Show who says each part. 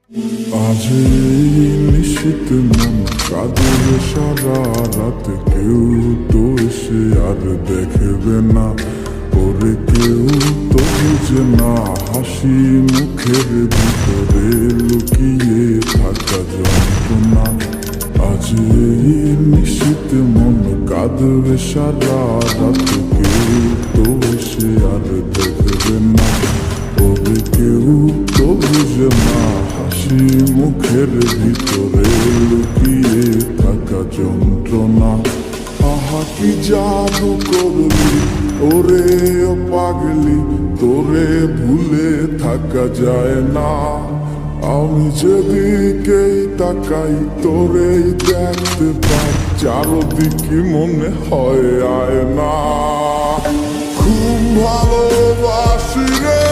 Speaker 1: আজ এই নিশীত মন কাঁদে সারা রাত, কেউ তো এসে আর দেখবে না, ওরে কেউ তো বুঝে না হাসি মুখের ভিতরে লুকিয়ে থাকা যন্ত্রণা। আজ এই নিশীত মন কাঁদবে সারা রাত, কেউ তো এসে আর দেখবে না, ওরে কেউ তো বুঝে না হাসি মুখের ভিতরে লুকিয়ে থাকা যন্ত্রণা। আহা কি জাদু করলি ওরে ও পাগলি, তোরে ভুলে থাকা যায় না। আমি যেদিকেই তাকাই তোরেই দেখতে পাই, চারদিকে মনে হয় আয় না। খুব ভালোবাসি রে